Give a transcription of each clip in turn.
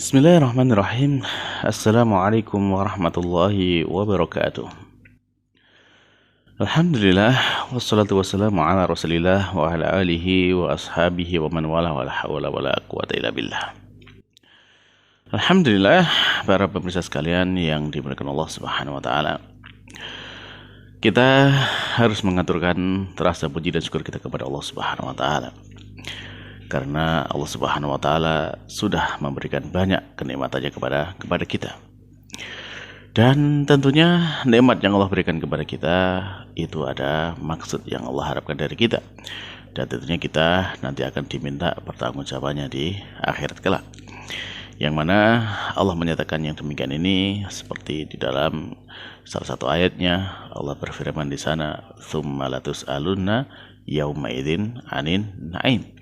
Bismillahirrahmanirrahim. Assalamualaikum warahmatullahi wabarakatuh. Alhamdulillah, wassalatu wassalamu ala rasulillah wa ala alihi wa ashabihi wa man wala wa la hawla wa la quwata illa billah. Alhamdulillah, para pemirsa sekalian yang dimuliakan Allah Subhanahu wa taala. Kita harus mengaturkan rasa puji dan syukur kita kepada Allah Subhanahu wa taala. Karena Allah Subhanahu wa taala sudah memberikan banyak kenikmatannya kepada kita. Dan tentunya nikmat yang Allah berikan kepada kita itu ada maksud yang Allah harapkan dari kita. Dan tentunya kita nanti akan diminta pertanggungjawabannya di akhirat kelak. Yang mana Allah menyatakan yang demikian ini seperti di dalam salah satu ayatnya. Allah berfirman di sana, "Tsumma latus'alunna yauma idzin 'anin na'im."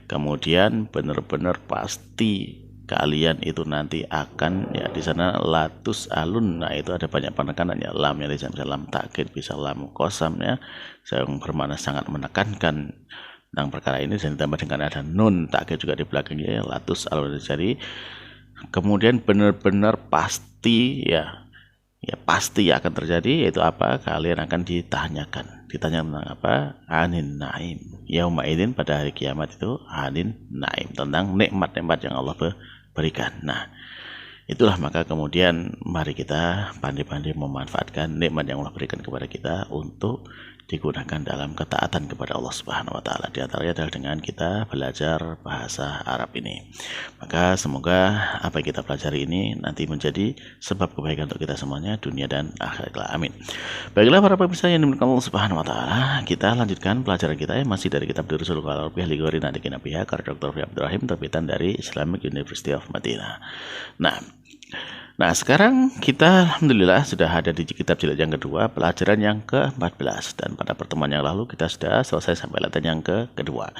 Kemudian benar-benar pasti kalian itu nanti akan, ya di sana latus alun, nah itu ada banyak penekanannya, lam yang di sana bisa lam takkid, bisa lam qasam ya, yang bermakna sangat menekankan tentang perkara ini, dan ditambah dengan ada nun takkid juga di belakangnya, latus alun. Jadi kemudian benar-benar pasti ya pasti akan terjadi, yaitu apa? Kalian akan ditanya tentang apa? Anin naim. Yauma idzin, pada hari kiamat itu anin naim, tentang nikmat-nikmat yang Allah berikan. Nah, itulah maka kemudian mari kita pandai-pandai memanfaatkan nikmat yang Allah berikan kepada kita untuk digunakan dalam ketaatan kepada Allah Subhanahu wa taala. Di antaranya adalah dengan kita belajar bahasa Arab ini. Maka semoga apa yang kita pelajari ini nanti menjadi sebab kebaikan untuk kita semuanya dunia dan akhirat. Amin. Baiklah para pemirsa yang dimuliakan Allah Subhanahu wa taala, kita lanjutkan pelajaran kita yang masih dari kitab Durusul Al-Arabiyah li Ghairi Nadikin Nabiha karya Dr. Abdul Rahim, terbitan dari Islamic University of Madinah. Nah, sekarang kita alhamdulillah sudah ada di kitab jilid yang kedua, pelajaran yang ke-14. Dan pada pertemuan yang lalu kita sudah selesai sampai latihan yang kedua.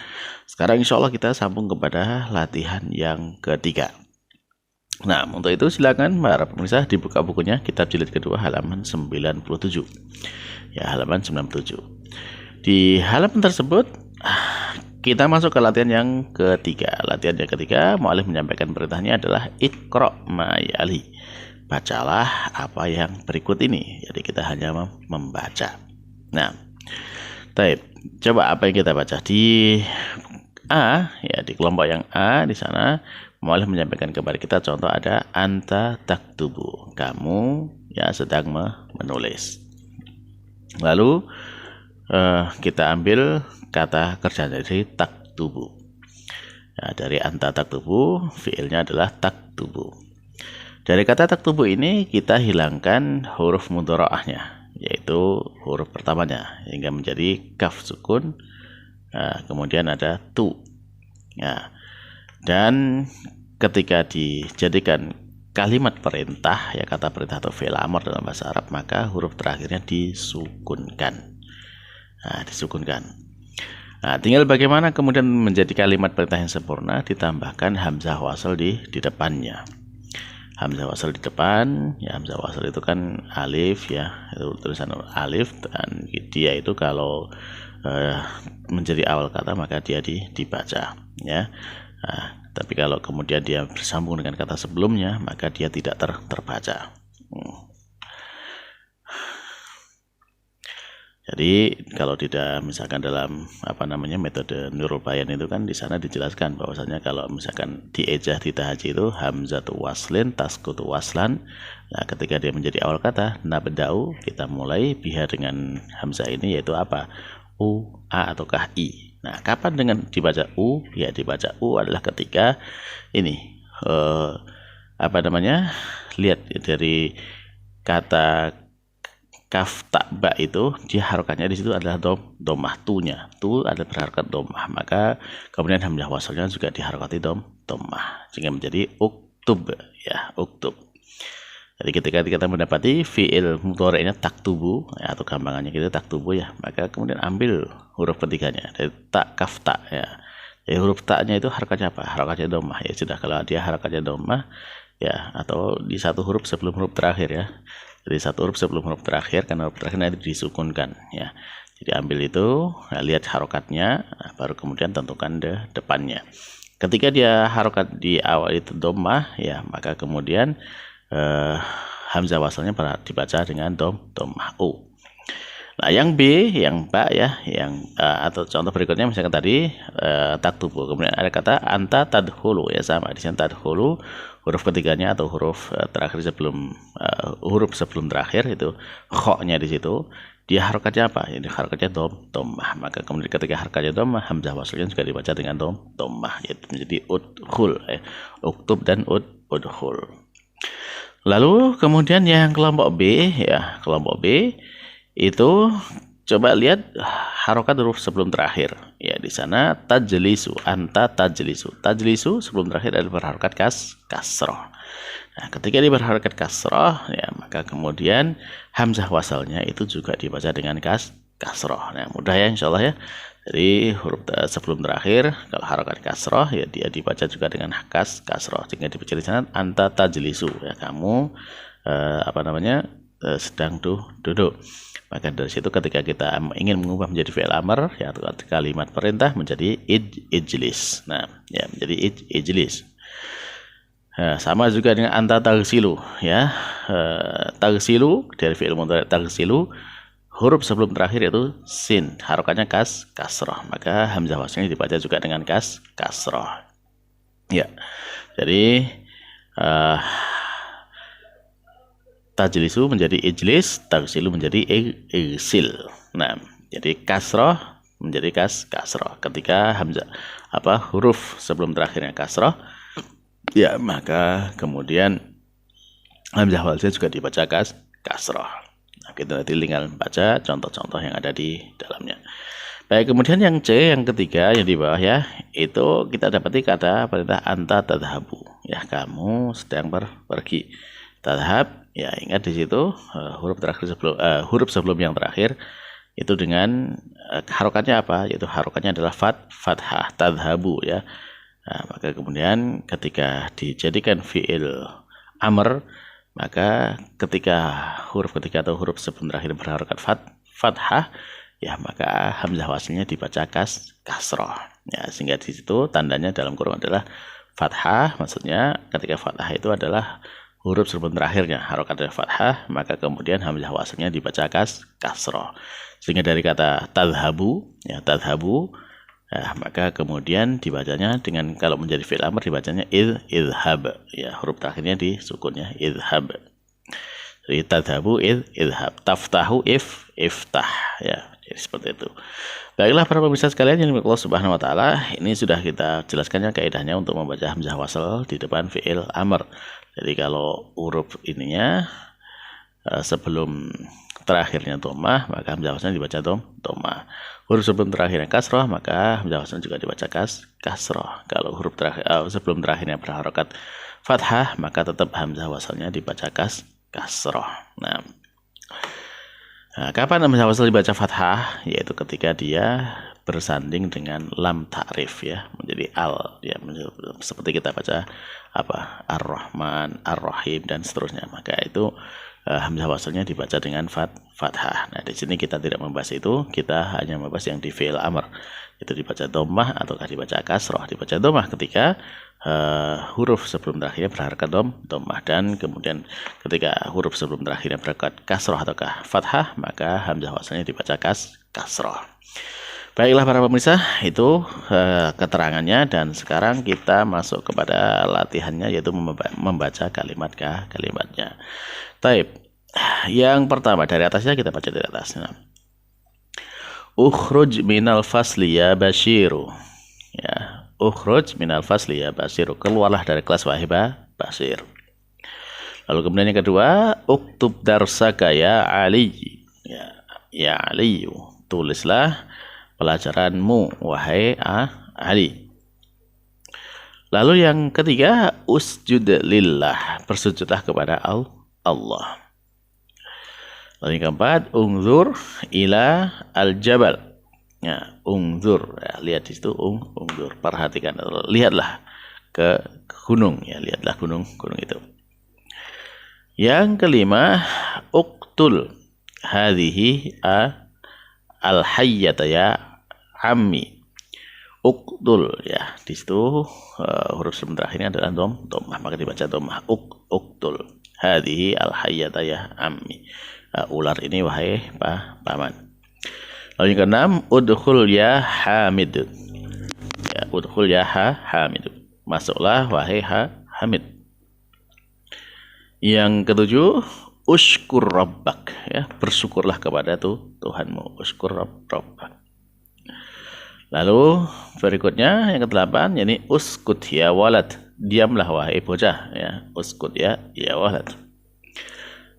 Sekarang insya Allah kita sambung kepada latihan yang ketiga. Nah, untuk itu silakan para pemirsa dibuka bukunya, kitab jilid kedua halaman 97. Ya, halaman 97. Di halaman tersebut kita masuk ke latihan yang ketiga. Latihan yang ketiga, mu'alif menyampaikan perintahnya adalah Iqra' ma yali. Bacalah apa yang berikut ini. Jadi kita hanya membaca. Nah, baik. Coba apa yang kita baca di A, ya di kelompok yang A di sana, mu'alif menyampaikan kepada kita contoh ada anta taktubu. Kamu ya sedang menulis. Lalu kita ambil kata kerja dari taktubu. Ya, dari anta taktubu, fiilnya adalah taktubu. Dari kata taktubu ini kita hilangkan huruf mudharaahnya, yaitu huruf pertamanya, hingga menjadi kaf sukun. Nah, kemudian ada tu. Ya. Dan ketika dijadikan kalimat perintah, ya kata perintah atau fi'il amr dalam bahasa Arab, maka huruf terakhirnya disukunkan. Nah, disukunkan. Nah, tinggal bagaimana kemudian menjadi kalimat perintah yang sempurna, ditambahkan hamzah wasal di depannya. Hamzah wasal di depan, ya hamzah wasal itu kan alif ya, itu tulisan alif, dan dia itu kalau menjadi awal kata maka dia dibaca ya. Nah, tapi kalau kemudian dia bersambung dengan kata sebelumnya maka dia tidak terbaca. Jadi kalau tidak misalkan dalam metode Nurul Bayan itu kan di sana dijelaskan bahwasanya kalau misalkan diejah di tahajud itu hamzatu waslin tasqutu waslan. Nah, ketika dia menjadi awal kata nabda'u, kita mulai biha dengan hamzah ini, yaitu apa? U, a ataukah i. Nah, kapan dengan dibaca u? Ya dibaca u adalah ketika ini lihat dari kata kaf tak ba itu, dia harokatnya di situ adalah domah, tunya. Tu adalah berharokat domah, maka kemudian hamzah wasalnya juga diharokati domah, sehingga menjadi uktub ya, uktub. Jadi ketika kita mendapati fi'il mudhari'nya taktubu ya, atau gampangannya kita taktubu ya, maka kemudian ambil huruf ketiganya dari tak kaf tak ya. Jadi huruf taknya itu harokatnya apa? Harokatnya domah ya sudah. Kalau dia harokatnya domah ya, atau di satu huruf sebelum huruf terakhir ya. Jadi satu huruf sebelum huruf terakhir, karena huruf terakhir nanti disukunkan ya. Jadi ambil itu, nah, lihat harokatnya, nah, baru kemudian tentukan depannya. Ketika dia harokat di awal itu dhammah, ya maka kemudian hamzah wasalnya dibaca dengan dhammah u. Nah, yang B, yang ba ya, yang atau contoh berikutnya misalkan tadi taktubu, kemudian ada kata anta tadkhulu, ya sama di sini tadkhulu, huruf ketiganya atau huruf terakhir sebelum huruf sebelum terakhir itu kho-nya di situ, dia harokatnya apa? Ini harokatnya dhammah. Maka kemudian ketika harokatnya dhammah, hamzah wasalnya juga dibaca dengan dhammah, yaitu menjadi udkhul, uktub dan udkhul. Lalu kemudian yang kelompok B, ya kelompok B itu coba lihat harokat huruf sebelum terakhir, ya di sana tajlisu, anta tajlisu sebelum terakhir ada berharokat kasroh. Nah, ketika dia berharokat kasroh, ya maka kemudian hamzah wasalnya itu juga dibaca dengan kasroh. Nah, mudah ya insyaallah ya. Jadi huruf sebelum terakhir kalau harokat kasroh, ya dia dibaca juga dengan kasroh, sehingga dibaca di sana anta tajlisu, ya kamu sedang duduk. Maka dari situ ketika kita ingin mengubah menjadi fi'il amr, ya kalimat perintah menjadi ijlis. Nah, ya menjadi ijlis. Nah, sama juga dengan anta taghsilu, ya. Taghsilu dari fi'il mudhari taghsilu, huruf sebelum terakhir itu sin, harokatnya kasroh. Maka hamzah wasalnya dibaca juga dengan kasroh. Ya. Jadi tajlisu menjadi ijlis, taghsilu menjadi igsil. Nah, jadi kasroh menjadi kasroh. Ketika hamzah huruf sebelum terakhirnya kasroh, ya maka kemudian hamzah wasalnya juga dibaca kasroh. Nah, kita nanti tinggal baca contoh-contoh yang ada di dalamnya. Baik, kemudian yang C, yang ketiga yang di bawah ya, itu kita dapati kata perintah anta tadhabu, ya kamu sedang pergi. Tadhab, ya ingat di situ huruf terakhir huruf sebelum yang terakhir itu dengan harokatnya apa? Yaitu harokatnya adalah fathah, tadhabu, ya. Nah, maka kemudian ketika dijadikan fi'il amr, maka ketika huruf ketiga atau huruf sebelum terakhir berharokat fathah, ya maka hamzah wasalnya dibaca kasroh, ya, sehingga di situ tandanya dalam kurung adalah fathah. Maksudnya ketika fathah itu adalah huruf sebelum terakhirnya harokat adalah fathah, maka kemudian hamzah wasalnya dibaca kasroh, sehingga dari kata tadhabu, ya tadhabu, ya, maka kemudian dibacanya dengan, kalau menjadi fi'il amr dibacanya idhab, ya huruf terakhirnya disukunnya idhab. Jadi tadhabu idhab, taftahu iftah, ya jadi seperti itu. Baiklah para pemirsa sekalian yang dimiliki Allah Subhanahu wa taala, ini sudah kita jelaskannya kaidahnya untuk membaca hamzah wasal di depan fi'il amr. Jadi kalau huruf ininya sebelum terakhirnya dhammah, maka hamzah wasalnya dibaca dhammah. Huruf sebelum terakhirnya kasroh, maka hamzah wasalnya juga dibaca kasroh. Kalau huruf terakhir sebelum terakhirnya berharokat fathah, maka tetap hamzah wasalnya dibaca kasroh. Nah, kapan hamzah wasal dibaca fathah? Yaitu ketika dia bersanding dengan lam ta'rif, ya, menjadi al, ya, seperti kita baca ar-Rahman, ar-Rahim dan seterusnya. Maka itu hamzah wasalnya dibaca dengan fathah. Nah, di sini kita tidak membahas itu, kita hanya membahas yang di fi'il amr, itu dibaca dhammah ataukah dibaca kasroh. Dibaca dhammah ketika huruf sebelum terakhirnya berharokat dhammah, dan kemudian ketika huruf sebelum terakhirnya berharokat kasroh ataukah fathah, maka hamzah wasalnya dibaca kasroh. Baiklah para pemirsa, itu keterangannya, dan sekarang kita masuk kepada latihannya, yaitu membaca kalimatnya. Taib. Yang pertama dari atasnya kita baca dari atas. Ukhruj minal fasli ya Bashiru. Ya, ukhruj minal fasli ya Bashiru. Keluarlah dari kelas wahai Bashir. Lalu kemudian yang kedua, uktub darsaka ya Ali. Ya Ali, tulislah pelajaranmu wahai Ali. Lalu yang ketiga, usjud lillah, bersujudlah kepada Allah. Lalu yang keempat, ungzur ila al-jabal. Ya, ungzur, ya, lihat di situ ungzur, perhatikan, lihatlah ke gunung, ya, lihatlah gunung itu. Yang kelima, uktul hadhihi al-hayyata ya ammi. Uktul ya. Di situ huruf sebelum terakhirnya adalah dhammah, maka dibaca dhammah. Uktul. Hadhihi al-hayyata ya ammi. Ular ini wahai paman. Lalu yang keenam, udkhul ya Hamid. Ya, udkhul ya Hamid. Masuklah wahai Hamid. Yang ketujuh, ushkur rabbak ya, bersyukurlah kepada Tuhanmu. Ushkur rabbak. Lalu berikutnya yang kedelapan, yakni uskut ya walad, diamlah wahai bocah ya. Uskut ya walad.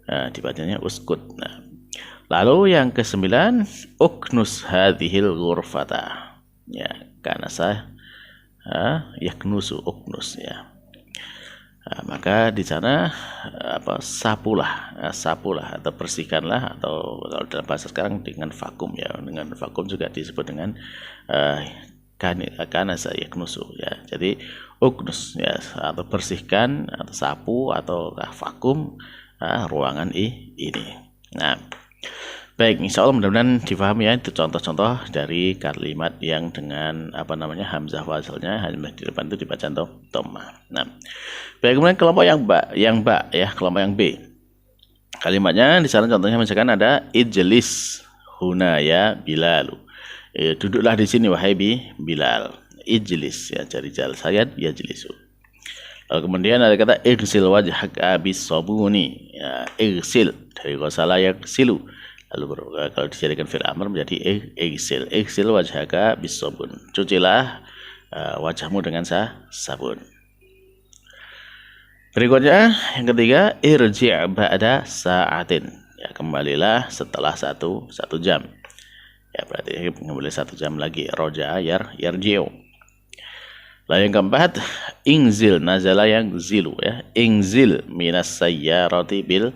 Nah, dibacanya uskut. Nah, lalu yang kesembilan, uknus hadhil ghurfata. Ya, karena saya yaknusu uknus ya. Nah, maka di sana sapulah atau bersihkanlah, atau kalau dalam bahasa sekarang dengan vakum ya. Dengan vakum juga disebut dengan kanasa yaknusu ya. Jadi uknus ya, atau bersihkan atau sapu atau vakum ruangan ini. Nah, baik, insya Allah mudah-mudahan difahami ya. Itu contoh-contoh dari kalimat yang dengan hamzah wasalnya di depan itu dibaca dhammah. Nah, baik, kemudian kelompok yang ba ya, kelompok yang B. Kalimatnya di sana contohnya misalkan ada ijlis huna ya Bilalu. Duduklah di sini wahai Bilal. Ijlis ya, cari jal sayad yajlisu. Lalu kemudian ada kata igsil wajhaka bis sabuni ya, igsil dari ghasala yaghsilu. Lalu kalau dijadikan fi'il amr menjadi igsil wajhaka bis sabun. Cucilah wajahmu dengan sabun. Berikutnya yang ketiga, irji' ba'da sa'atin. Ya, kembalilah setelah satu jam. Ya, berarti kembali 1 jam lagi. Roja yarji'u. Lalu yang keempat, ingzil nazala yang zilu ya. Ingzil minas sayyarati bil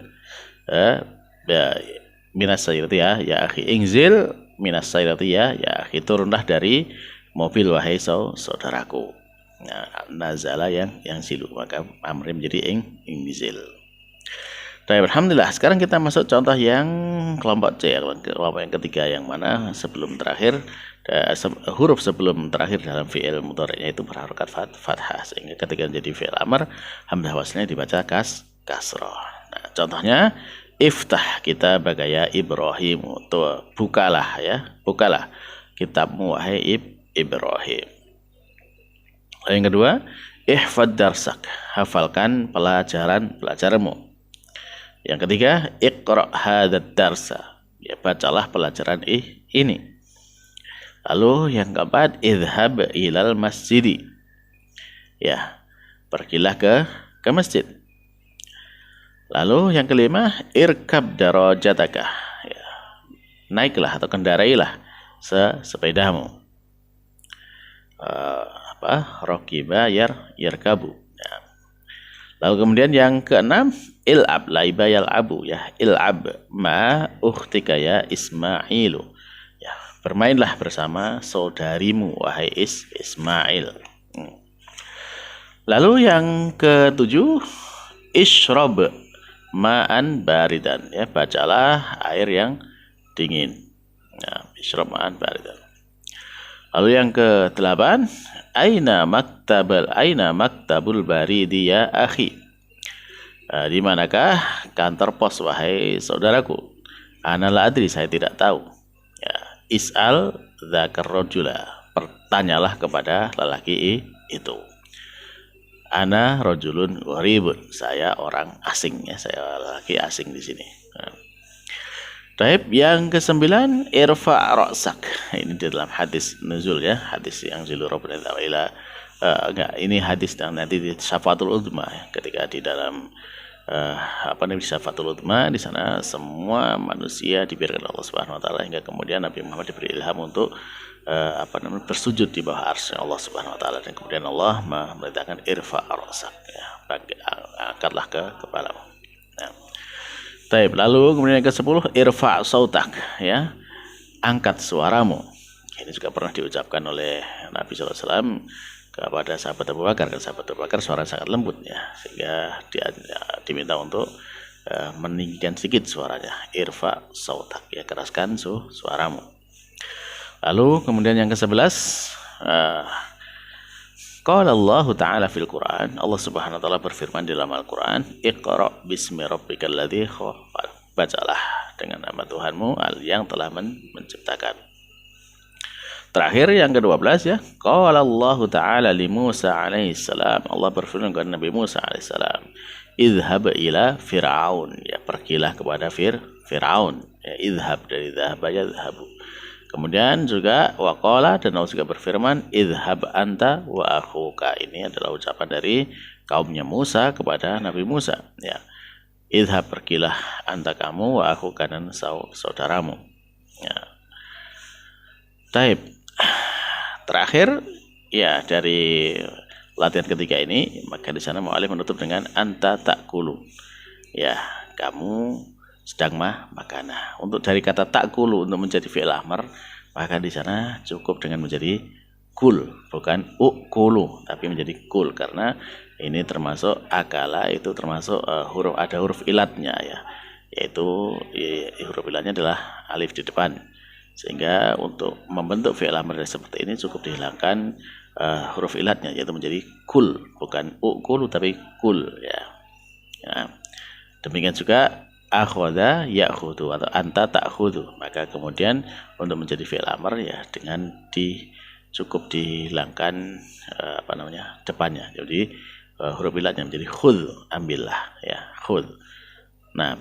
minas sayyarati ya akhi. Ingzil minas sayyarati ya akhi. Turunlah dari mobil wahai saudaraku. Nah, nazala yang zilu, maka amri menjadi ingzil. Baik, alhamdulillah. Sekarang kita masuk contoh yang kelompok C, kelompok yang ketiga, yang mana sebelum terakhir huruf sebelum terakhir dalam fi'il mudhari'nya itu berharokat fathah, sehingga ketika menjadi fi'il amr hamzah waslnya dibaca kasrah. Nah, contohnya iftah kita bagaya Ibrahim, tuh bukalah kitabmu wahai Ibrahim. Yang kedua, ihfad darsak, hafalkan pelajaranmu. Yang ketiga, iqra' hadzal darsa, ya bacalah pelajaran ini. Lalu yang keempat, idhhab ilal masjidi, ya pergilah ke masjid. Lalu yang kelima, irkab darajataka, ya naiklah atau kendarailah sepedamu. Rakiba yarkabu. Ya. Lalu kemudian yang keenam, il'ab laiba yal'abu ya. Il'ab ma ukhtika ya Ismailu. Ya, bermainlah bersama saudarimu wahai Ismail. Lalu yang ketujuh, ishrab ma'an baridan ya, bacalah air yang dingin. Ya, ishrab ma'an baridan. Lalu yang ke-8, aina maktabul baridi ya akhi. Di manakah kantor pos wahai saudaraku? Ana la adri, saya tidak tahu. Ya, is'al dzakar rajula, bertanyalah kepada lelaki itu. Ana rajulun gharibun, saya orang asing ya, saya lelaki asing di sini. Taib yang ke-9, irfa' ra'sak. Ini di dalam hadis nuzul ya, hadis yang zilu rabbuna ta'ala. Ini hadis yang nanti di Syafaatul Udzma ya, ketika di dalam Syafaatul Udzma, di sana semua manusia diberikan Allah Subhanahu wa taala, hingga kemudian Nabi Muhammad diberi ilham untuk bersujud di bawah arsy Allah Subhanahu wa taala, dan kemudian Allah memerintahkan irfa' ra'sak ya, angkatlah ke kepalamu. Nah. Baik, lalu kemudian yang ke-10, irfa' sautak ya, angkat suaramu. Ini juga pernah diucapkan oleh Nabi SAW kepada sahabat Abu Bakar, karena sahabat Abu Bakar suara sangat lembut ya, sehingga dia diminta untuk meninggikan sedikit suaranya. Irfa' sautak ya, keraskan suaramu. Lalu kemudian yang ke-11, Qala Allah Ta'ala fil Quran, Allah Subhanahu wa taala berfirman di dalam Al-Qur'an, Iqra bismi rabbikal ladzi khalaq. Bacalah dengan nama Tuhanmu yang telah menciptakan. Terakhir yang ke-12 ya. Qala Allah Ta'ala li Musa alaihi salam. Allah berfirman kepada Nabi Musa alaihi salam, idhhab ila Fir'aun. Ya, pergilah kepada Fir'aun. Ya, idhhab dari dhahaba yadhhabu. Kemudian juga waqala, dan Allah juga berfirman, idhhab anta wa akhuka. Ini adalah ucapan dari kaumnya Musa kepada Nabi Musa. Ya. Idhhab, pergilah, anta kamu, wa akhuka, dan saudaramu. Ya. Taib. Terakhir ya dari latihan ketiga ini, maka di sana mu'alif menutup dengan anta ta'kulu. Ya, kamu sedang makan. Untuk dari kata ta'kulu untuk menjadi fi'il amr, maka di sana cukup dengan menjadi kul, bukan ukulu, tapi menjadi kul, karena ini termasuk akala, itu termasuk ada huruf ilatnya ya, yaitu huruf ilatnya adalah alif di depan. Sehingga untuk membentuk fi'il amr seperti ini cukup dihilangkan huruf ilatnya, yaitu menjadi kul, bukan ukulu tapi kul ya. Demikian juga akhadha ya'khudhu atau anta ta'khudhu, maka kemudian untuk menjadi fi'il amr ya dengan cukup dihilangkan depannya, jadi huruf ilatnya menjadi khudh, ambillah ya, khudh. Nah,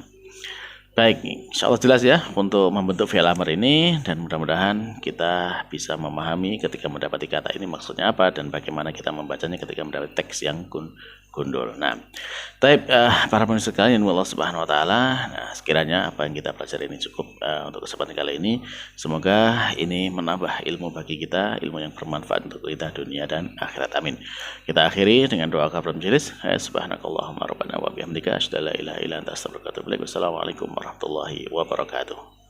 baik, insyaallah jelas ya untuk membentuk fi'il amr ini, dan mudah-mudahan kita bisa memahami ketika mendapati kata ini maksudnya apa dan bagaimana kita membacanya ketika mendapati teks yang gundul. Nah, para pemirsa sekalian Allah Subhanahu wa taala, nah, sekiranya apa yang kita pelajari ini cukup untuk kesempatan kali ini. Semoga ini menambah ilmu bagi kita, ilmu yang bermanfaat untuk kita dunia dan akhirat. Amin. Kita akhiri dengan doa kafaratul majelis. Subhanakallahumma rabbana wa bihamdika asyhadu an la ilaha illa anta astaghfiruka wa atubu ilaik. Wassalamualaikum warahmatullahi wabarakatuh.